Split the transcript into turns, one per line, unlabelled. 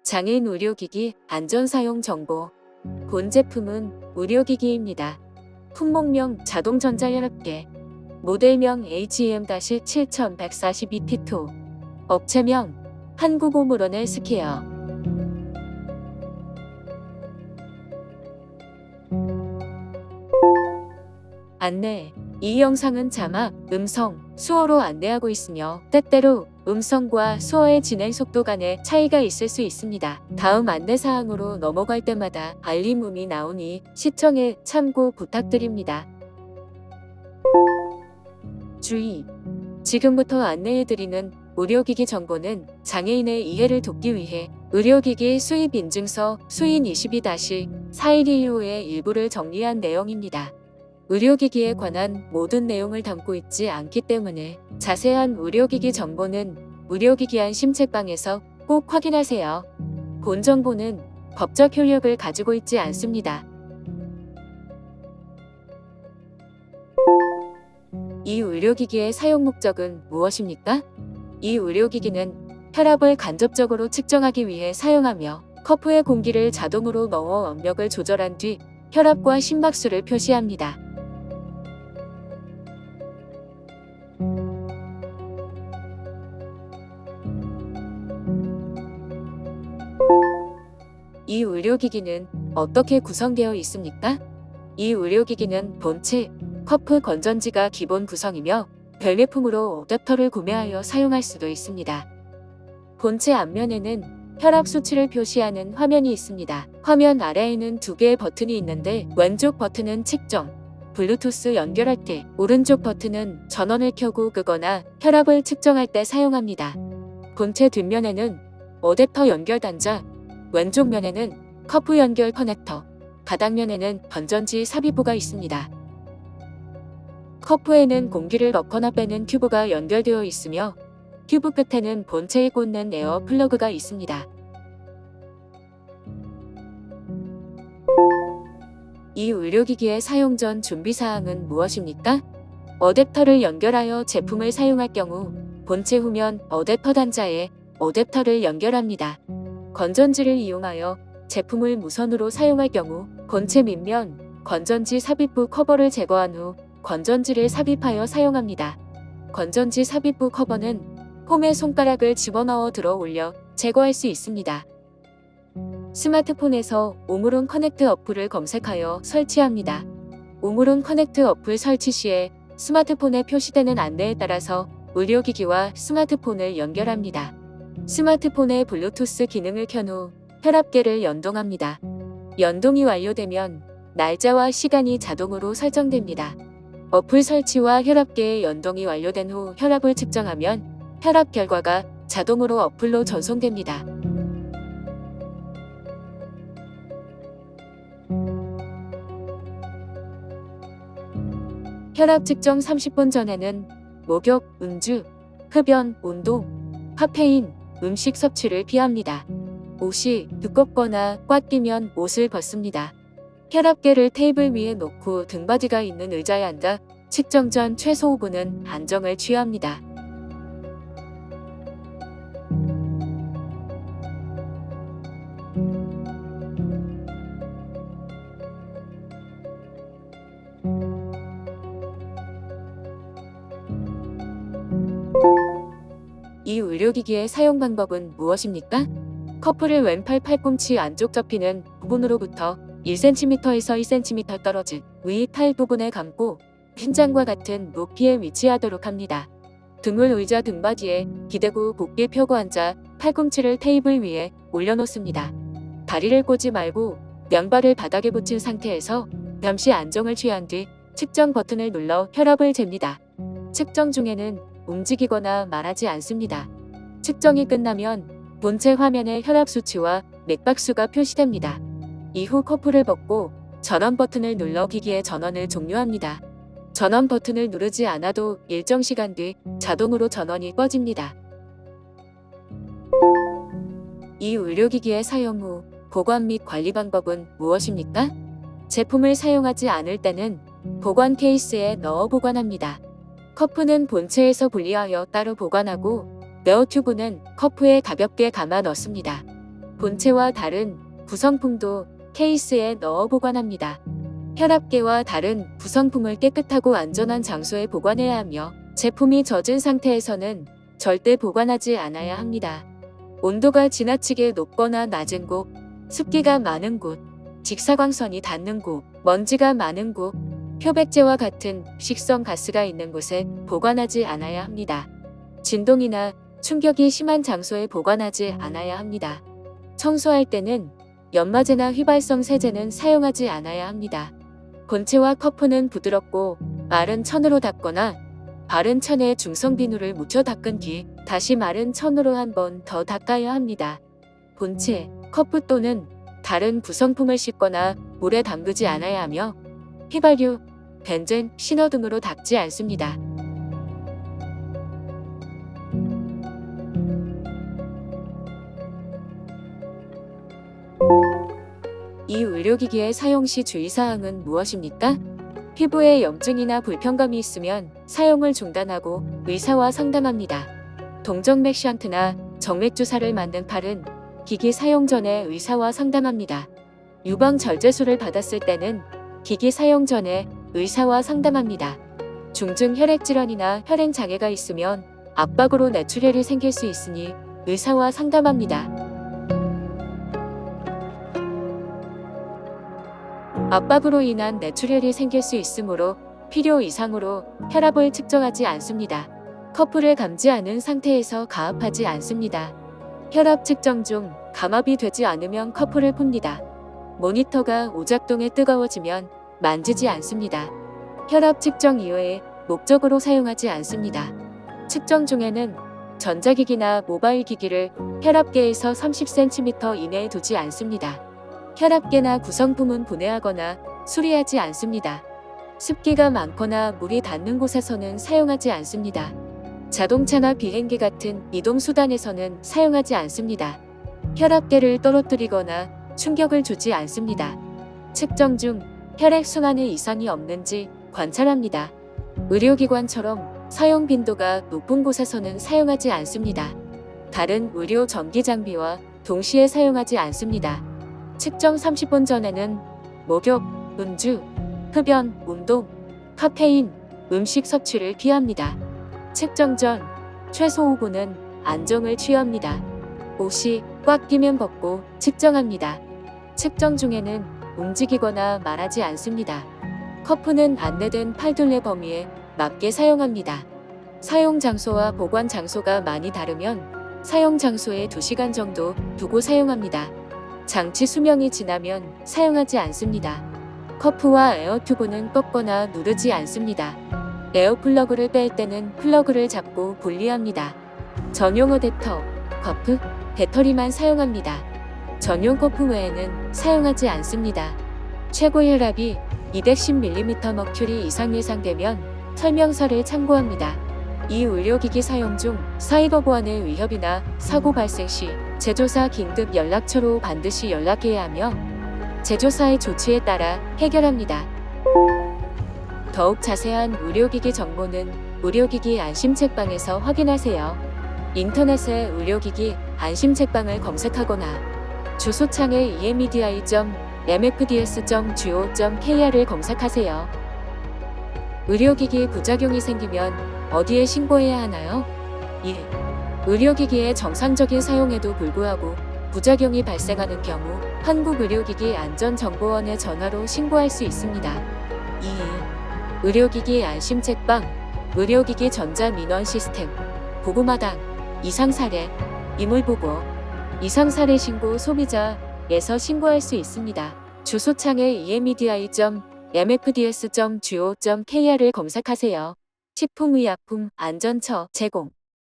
장애인 의료기기 안전사용 정보. 본 제품은 의료기기입니다. 품목명 자동전자혈압계, 모델명 HEM-7142T2, 업체명 한국오므론 헬스케어. 안내. 이 영상은 자막, 음성, 수어로 안내하고 있으며 때때로 음성과 수어의 진행 속도 간의 차이가 있을 수 있습니다. 다음 안내사항으로 넘어갈 때마다 알림음이 나오니 시청에 참고 부탁드립니다. 주의! 지금부터 안내해드리는 의료기기 정보는 장애인의 이해를 돕기 위해 의료기기 수입 인증서 수인 22-4115의 일부를 정리한 내용입니다. 의료기기에 관한 모든 내용을 담고 있지 않기 때문에 자세한 의료기기 정보는 의료기기 안심 책방에서 꼭 확인하세요. 본 정보는 법적 효력을 가지고 있지 않습니다. 이 의료기기의 사용 목적은 무엇입니까? 이 의료기기는 혈압을 간접적으로 측정하기 위해 사용하며 커프에 공기를 자동으로 넣어 압력을 조절한 뒤 혈압과 심박수를 표시합니다. 이 의료기기는 어떻게 구성되어 있습니까? 이 의료기기는 본체, 커프 건전지가 기본 구성이며 별매품으로 어댑터를 구매하여 사용할 수도 있습니다. 본체 앞면에는 혈압 수치를 표시하는 화면이 있습니다. 화면 아래에는 두 개의 버튼이 있는데 왼쪽 버튼은 측정, 블루투스 연결할 때, 오른쪽 버튼은 전원을 켜고 끄거나 혈압을 측정할 때 사용합니다. 본체 뒷면에는 어댑터 연결 단자, 왼쪽 면에는 커프 연결 커넥터, 바닥면에는 건전지 삽입부가 있습니다. 커프에는 공기를 넣거나 빼는 튜브가 연결되어 있으며 튜브 끝에는 본체에 꽂는 에어 플러그가 있습니다. 이 의료기기의 사용 전 준비사항은 무엇입니까? 어댑터를 연결하여 제품을 사용할 경우 본체 후면 어댑터 단자에 어댑터를 연결합니다. 건전지를 이용하여 제품을 무선으로 사용할 경우 본체 밑면 건전지 삽입부 커버를 제거한 후 건전지를 삽입하여 사용합니다. 건전지 삽입부 커버는 폼에 손가락을 집어넣어 들어 올려 제거할 수 있습니다. 스마트폰에서 오므론 커넥트 어플을 검색하여 설치합니다. 오므론 커넥트 어플 설치 시에 스마트폰에 표시되는 안내에 따라서 의료기기와 스마트폰을 연결합니다. 스마트폰의 블루투스 기능을 켠 후 혈압계를 연동합니다. 연동이 완료되면 날짜와 시간이 자동으로 설정됩니다. 어플 설치와 혈압계의 연동이 완료된 후 혈압을 측정하면 혈압 결과가 자동으로 어플로 전송됩니다. 혈압 측정 30분 전에는 목욕, 음주, 흡연, 운동, 카페인, 음식 섭취를 피합니다. 옷이 두껍거나 꽉 끼면 옷을 벗습니다. 혈압계를 테이블 위에 놓고 등받이가 있는 의자에 앉아 측정 전 최소 5분은 안정을 취합니다. 이 의료기기의 사용 방법은 무엇입니까? 커프를 왼팔 팔꿈치 안쪽 접히는 부분으로부터 1cm에서 2cm 떨어진 위 팔 부분에 감고 핀장과 같은 높이에 위치하도록 합니다. 등을 의자 등받이에 기대고 곧게 펴고 앉아 팔꿈치를 테이블 위에 올려놓습니다. 다리를 꼬지 말고 양발을 바닥에 붙인 상태에서 잠시 안정을 취한 뒤 측정 버튼을 눌러 혈압을 잽니다. 측정 중에는 움직이거나 말하지 않습니다. 측정이 끝나면 본체 화면에 혈압 수치와 맥박수가 표시됩니다. 이후 커프를 벗고 전원 버튼을 눌러 기기의 전원을 종료합니다. 전원 버튼을 누르지 않아도 일정 시간 뒤 자동으로 전원이 꺼집니다. 이 의료기기의 사용 후 보관 및 관리 방법은 무엇입니까? 제품을 사용하지 않을 때는 보관 케이스에 넣어 보관합니다. 커프는 본체에서 분리하여 따로 보관하고 에어 튜브는 커프에 가볍게 감아 넣습니다. 본체와 다른 구성품도 케이스에 넣어 보관합니다. 혈압계와 다른 구성품을 깨끗하고 안전한 장소에 보관해야 하며 제품이 젖은 상태에서는 절대 보관하지 않아야 합니다. 온도가 지나치게 높거나 낮은 곳, 습기가 많은 곳, 직사광선이 닿는 곳, 먼지가 많은 곳, 표백제와 같은 식성 가스가 있는 곳에 보관하지 않아야 합니다. 진동이나 충격이 심한 장소에 보관하지 않아야 합니다. 청소할 때는 연마제나 휘발성 세제는 사용하지 않아야 합니다. 본체와 커프는 부드럽고 마른 천으로 닦거나 바른 천에 중성 비누를 묻혀 닦은 뒤 다시 마른 천으로 한 번 더 닦아야 합니다. 본체, 커프 또는 다른 구성품을 씻거나 물에 담그지 않아야 하며 휘발유, 벤젠, 신호 등으로 닦지 않습니다. 이 의료기기의 사용 시 주의사항은 무엇입니까? 피부에 염증이나 불편감이 있으면 사용을 중단하고 의사와 상담합니다. 동정맥 션트나 정맥주사를 맞는 팔은 기기 사용 전에 의사와 상담합니다. 유방 절제술을 받았을 때는 기기 사용 전에 의사와 상담합니다. 중증 혈액질환이나 혈행장애가 있으면 압박으로 뇌출혈이 생길 수 있으니 의사와 상담합니다. 압박으로 인한 뇌출혈이 생길 수 있으므로 필요 이상으로 혈압을 측정하지 않습니다. 커프를 감지 않은 상태에서 가압하지 않습니다. 혈압 측정 중 감압이 되지 않으면 커프를 풉니다. 모니터가 오작동에 뜨거워지면 만지지 않습니다. 혈압 측정 이외에 목적으로 사용하지 않습니다. 측정 중에는 전자기기나 모바일 기기를 혈압계에서 30cm 이내에 두지 않습니다. 혈압계나 구성품은 분해하거나 수리하지 않습니다. 습기가 많거나 물이 닿는 곳에서는 사용하지 않습니다. 자동차나 비행기 같은 이동수단에서는 사용하지 않습니다. 혈압계를 떨어뜨리거나 충격을 주지 않습니다. 측정 중 혈액순환에 이상이 없는지 관찰합니다. 의료기관처럼 사용 빈도가 높은 곳에서는 사용하지 않습니다. 다른 의료 전기 장비와 동시에 사용하지 않습니다. 측정 30분 전에는 목욕, 음주, 흡연, 운동, 카페인, 음식 섭취를 피합니다. 측정 전 최소 5분은 안정을 취합니다. 옷이 꽉 끼면 벗고 측정합니다. 측정 중에는 움직이거나 말하지 않습니다. 커프는 안내된 팔둘레 범위에 맞게 사용합니다. 사용 장소와 보관 장소가 많이 다르면 사용 장소에 2시간 정도 두고 사용합니다. 장치 수명이 지나면 사용하지 않습니다. 커프와 에어튜브는 꺾거나 누르지 않습니다. 에어플러그를 뺄 때는 플러그를 잡고 분리합니다. 전용 어댑터, 커프, 배터리만 사용합니다. 전용 커프 외에는 사용하지 않습니다. 최고 혈압이 210mm 머큐리 이상 예상되면 설명서를 참고합니다. 이 의료기기 사용 중 사이버 보안의 위협이나 사고 발생 시 제조사 긴급 연락처로 반드시 연락해야 하며 제조사의 조치에 따라 해결합니다. 더욱 자세한 의료기기 정보는 의료기기 안심책방에서 확인하세요. 인터넷에 의료기기 안심책방을 검색하거나 주소창에 emedi.mfds.go.kr을 검색하세요. 의료기기 부작용이 생기면 어디에 신고해야 하나요? 1. 의료기기의 정상적인 사용에도 불구하고 부작용이 발생하는 경우 한국의료기기 안전정보원에 전화로 신고할 수 있습니다. 2. 의료기기 안심책방, 의료기기 전자민원 시스템, 보고마당, 이상사례, 이물보고, 이상사례 신고 소비자에서 신고할 수 있습니다. 주소창에 emedi.mfds.go.kr을 검색하세요. 식품의약품 안전처 제공